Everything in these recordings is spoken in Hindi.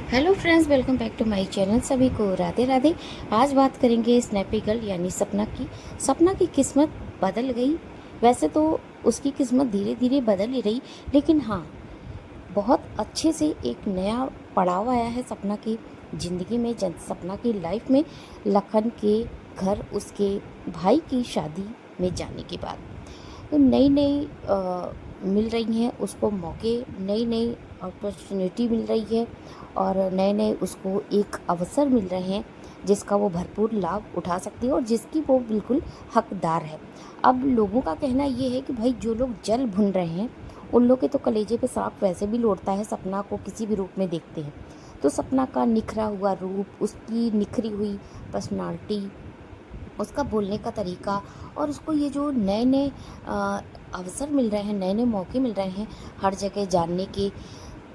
Hello friends, welcome back to my channel. सभी को राधे राधे। आज बात करेंगे स्नैपी गर्ल यानी सपना की। सपना की किस्मत बदल गई। वैसे तो उसकी किस्मत धीरे धीरे बदल ही रही, लेकिन हाँ, बहुत अच्छे से एक नया पड़ाव आया है सपना की ज़िंदगी में, सपना की लाइफ में। लखन के घर उसके भाई की शादी में जाने के बाद तो नई नई मिल रही हैं उसको मौके, नई नई अपॉर्चुनिटी मिल रही है और नए नए उसको एक अवसर मिल रहे हैं जिसका वो भरपूर लाभ उठा सकती है और जिसकी वो बिल्कुल हकदार है। अब लोगों का कहना ये है कि भाई, जो लोग जल भुन रहे हैं उन लोग के तो कलेजे पे सांप वैसे भी लौटता है सपना को किसी भी रूप में देखते हैं। तो सपना का निखरा हुआ रूप, उसकी निखरी हुई पर्सनालिटी, उसका बोलने का तरीका और उसको ये जो नए नए अवसर मिल रहे हैं, नए नए मौके मिल रहे हैं हर जगह जानने के,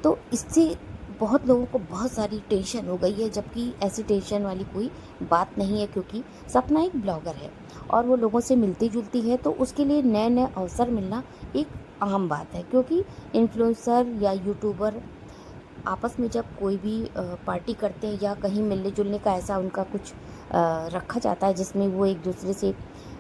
तो इससे बहुत लोगों को बहुत सारी टेंशन हो गई है। जबकि ऐसी टेंशन वाली कोई बात नहीं है, क्योंकि सपना एक ब्लॉगर है और वो लोगों से मिलती जुलती है, तो उसके लिए नए नए अवसर मिलना एक आम बात है। क्योंकि इन्फ्लुएंसर या यूट्यूबर आपस में जब कोई भी पार्टी करते हैं या कहीं मिलने जुलने का ऐसा उनका कुछ रखा जाता है जिसमें वो एक दूसरे से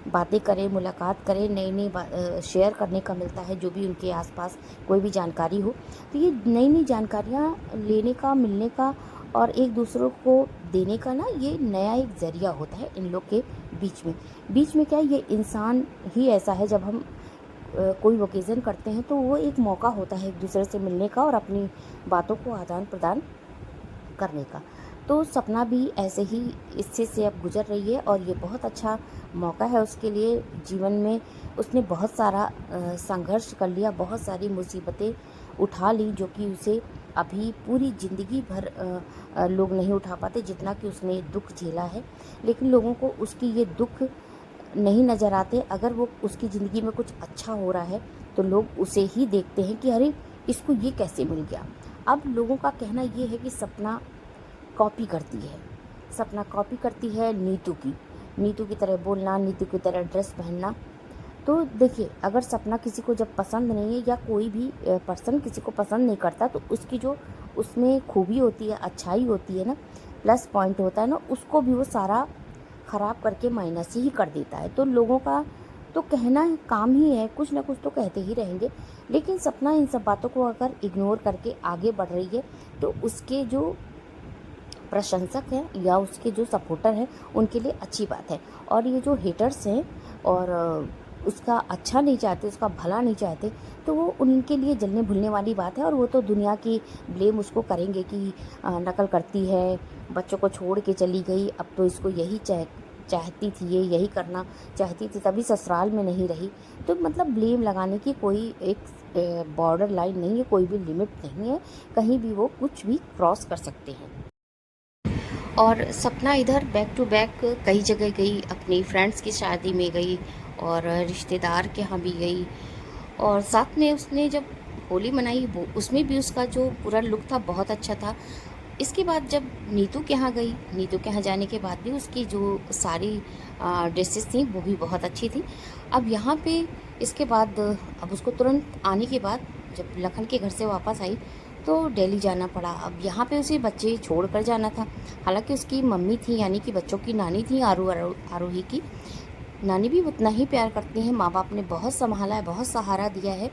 बातें करें, मुलाकात करें, नई नई शेयर करने का मिलता है जो भी उनके आसपास कोई भी जानकारी हो। तो ये नई नई जानकारियाँ लेने का, मिलने का और एक दूसरों को देने का ना, ये नया एक ज़रिया होता है इन लोग के बीच में क्या है, ये इंसान ही ऐसा है। जब हम कोई ओकेज़न करते हैं तो वो एक मौका होता है एक दूसरे से मिलने का और अपनी बातों को आदान प्रदान करने का। तो सपना भी ऐसे ही इससे से अब गुजर रही है और ये बहुत अच्छा मौका है उसके लिए जीवन में। उसने बहुत सारा संघर्ष कर लिया, बहुत सारी मुसीबतें उठा ली जो कि उसे अभी पूरी ज़िंदगी भर लोग नहीं उठा पाते जितना कि उसने दुख झेला है। लेकिन लोगों को उसकी ये दुख नहीं नज़र आते। अगर वो उसकी ज़िंदगी में कुछ अच्छा हो रहा है तो लोग उसे ही देखते हैं कि अरे, इसको ये कैसे मिल गया। अब लोगों का कहना ये है कि सपना कॉपी करती है, सपना कॉपी करती है नीतू की तरह बोलना, नीतू की तरह ड्रेस पहनना। तो देखिए, अगर सपना किसी को जब पसंद नहीं है या कोई भी पर्सन किसी को पसंद नहीं करता, तो उसकी जो उसमें खूबी होती है, अच्छाई होती है ना, प्लस पॉइंट होता है ना, उसको भी वो सारा ख़राब करके माइनस ही कर देता है। तो लोगों का तो कहना काम ही है, कुछ ना कुछ तो कहते ही रहेंगे। लेकिन सपना इन सब बातों को अगर इग्नोर करके आगे बढ़ रही है तो उसके जो प्रशंसक हैं या उसके जो सपोर्टर हैं उनके लिए अच्छी बात है। और ये जो हेटर्स हैं और उसका अच्छा नहीं चाहते, उसका भला नहीं चाहते, तो वो उनके लिए जलने भुलने वाली बात है। और वो तो दुनिया की ब्लेम उसको करेंगे कि नकल करती है, बच्चों को छोड़ के चली गई, अब तो इसको यही चाहती थी, ये यही करना चाहती थी, तभी ससुराल में नहीं रही। तो मतलब ब्लेम लगाने की कोई एक बॉर्डर लाइन नहीं है, कोई भी लिमिट नहीं है, कहीं भी वो कुछ भी क्रॉस कर सकते हैं। और सपना इधर बैक टू बैक कई जगह गई, अपनी फ्रेंड्स की शादी में गई और रिश्तेदार के यहाँ भी गई। और साथ में उसने जब होली मनाई, वो उसमें भी उसका जो पूरा लुक था बहुत अच्छा था। इसके बाद जब नीतू के यहाँ गई, नीतू के यहाँ जाने के बाद भी उसकी जो सारी ड्रेसेस थी वो भी बहुत अच्छी थी। अब यहाँ पे इसके बाद अब उसको तुरंत आने के बाद जब लखन के घर से वापस आई तो दिल्ली जाना पड़ा। अब यहाँ पे उसे बच्चे छोड़ कर जाना था। हालांकि उसकी मम्मी थी, यानी कि बच्चों की नानी थी, आरोही की नानी भी उतना ही प्यार करती हैं। माँ बाप ने बहुत संभाला है, बहुत सहारा दिया है।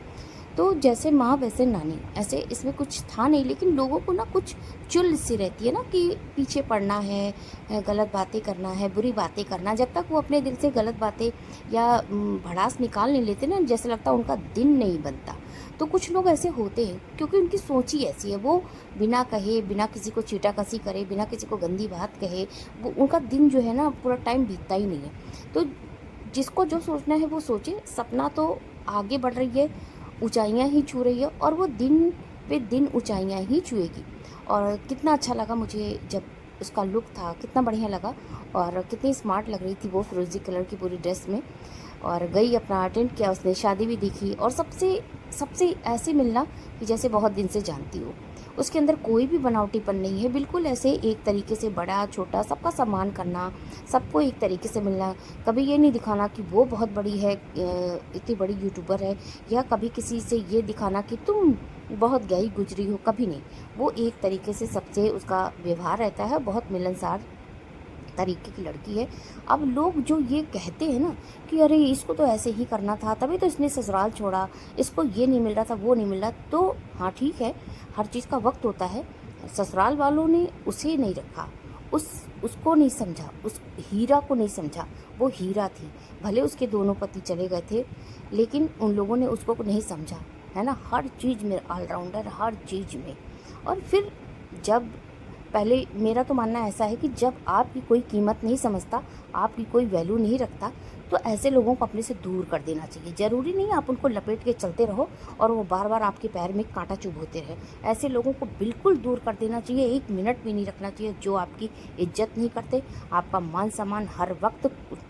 तो जैसे माँ वैसे नानी, ऐसे इसमें कुछ था नहीं। लेकिन लोगों को ना कुछ चुल सी रहती है ना कि पीछे पड़ना है, गलत बातें करना है, बुरी बातें करना। जब तक वो अपने दिल से गलत बातें या भड़ास निकाल नहीं लेते ना, जैसे लगता उनका दिन नहीं बनता। तो कुछ लोग ऐसे होते हैं क्योंकि उनकी सोच ही ऐसी है। वो बिना कहे, बिना किसी को चीटाकसी करे, बिना किसी को गंदी बात कहे, वो उनका दिन जो है ना पूरा टाइम बीतता ही नहीं है। तो जिसको जो सोचना है वो सोचे। सपना तो आगे बढ़ रही है, ऊंचाइयां ही छू रही है और वो दिन पे दिन ऊंचाइयां ही छुएगी। और कितना अच्छा लगा मुझे जब उसका लुक था, कितना बढ़िया लगा और कितनी स्मार्ट लग रही थी वो फिरोजी कलर की पूरी ड्रेस में। और गई, अपना अटेंड किया, उसने शादी भी देखी और सबसे सबसे ऐसे मिलना कि जैसे बहुत दिन से जानती हो। उसके अंदर कोई भी बनावटीपन नहीं है, बिल्कुल ऐसे एक तरीके से बड़ा छोटा सबका सम्मान करना, सबको एक तरीके से मिलना। कभी ये नहीं दिखाना कि वो बहुत बड़ी है, इतनी बड़ी यूट्यूबर है, या कभी किसी से ये दिखाना कि तुम बहुत गई गुजरी हो, कभी नहीं। वो एक तरीके से सबसे उसका व्यवहार रहता है, बहुत मिलनसार तरीके की लड़की है। अब लोग जो ये कहते हैं ना कि अरे इसको तो ऐसे ही करना था, तभी तो इसने ससुराल छोड़ा, इसको ये नहीं मिल रहा था, वो नहीं मिल रहा, तो हाँ ठीक है, हर चीज़ का वक्त होता है। ससुराल वालों ने उसे नहीं रखा, उसको नहीं समझा, उस हीरा को नहीं समझा। वो हीरा थी, भले उसके दोनों पति चले गए थे, लेकिन उन लोगों ने उसको नहीं समझा, है ना, हर चीज़ में ऑलराउंडर, हर चीज़ में। और फिर जब पहले मेरा तो मानना ऐसा है कि जब आपकी कोई कीमत नहीं समझता, आपकी कोई वैल्यू नहीं रखता, तो ऐसे लोगों को अपने से दूर कर देना चाहिए। ज़रूरी नहीं आप उनको लपेट के चलते रहो और वो बार बार आपके पैर में कांटा चुभोते रहे। ऐसे लोगों को बिल्कुल दूर कर देना चाहिए, एक मिनट भी नहीं रखना चाहिए, जो आपकी इज्जत नहीं करते, आपका मान सम्मान हर वक्त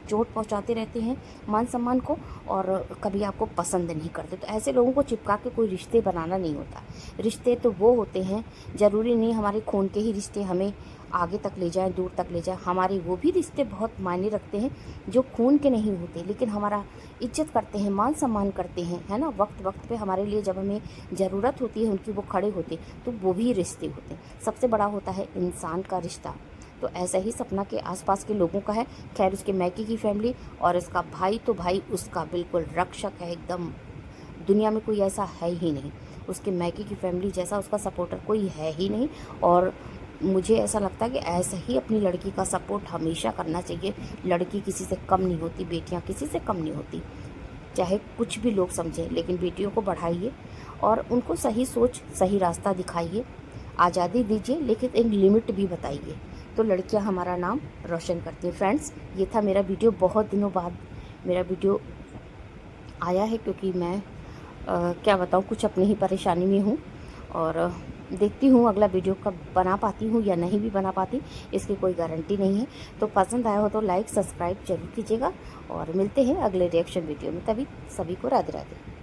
चोट पहुंचाते रहते हैं मान सम्मान को, और कभी आपको पसंद नहीं करते। तो ऐसे लोगों को चिपका के कोई रिश्ते बनाना नहीं होता। रिश्ते तो वो होते हैं, ज़रूरी नहीं हमारे खून के ही रिश्ते हमें आगे तक ले जाएं, दूर तक ले जाएं। हमारे वो भी रिश्ते बहुत मायने रखते हैं जो खून के नहीं होते, लेकिन हमारा इज्जत करते हैं, मान सम्मान करते हैं, है ना, वक्त वक्त पे हमारे लिए जब हमें ज़रूरत होती है उनकी वो खड़े होते, तो वो भी रिश्ते होते हैं। सबसे बड़ा होता है इंसान का रिश्ता। तो ऐसा ही सपना के आसपास के लोगों का है। खैर उसके मैके की फैमिली और इसका भाई, तो भाई उसका बिल्कुल रक्षक है एकदम, दुनिया में कोई ऐसा है ही नहीं। उसके मैके की फैमिली जैसा उसका सपोर्टर कोई है ही नहीं। और मुझे ऐसा लगता है कि ऐसा ही अपनी लड़की का सपोर्ट हमेशा करना चाहिए। लड़की किसी से कम नहीं होती, बेटियां किसी से कम नहीं होती, चाहे कुछ भी लोग समझें, लेकिन बेटियों को बढ़ाइए और उनको सही सोच, सही रास्ता दिखाइए, आज़ादी दीजिए, लेकिन एक लिमिट भी बताइए, तो लड़कियां हमारा नाम रोशन करती हैं। फ्रेंड्स, ये था मेरा वीडियो, बहुत दिनों बाद मेरा वीडियो आया है, क्योंकि मैं क्या बताऊँ, कुछ अपनी ही परेशानी में हूँ, और देखती हूँ अगला वीडियो कब बना पाती हूँ या नहीं भी बना पाती, इसकी कोई गारंटी नहीं है। तो पसंद आया हो तो लाइक सब्सक्राइब जरूर कीजिएगा, और मिलते हैं अगले रिएक्शन वीडियो में। तभी सभी को राधे राधे।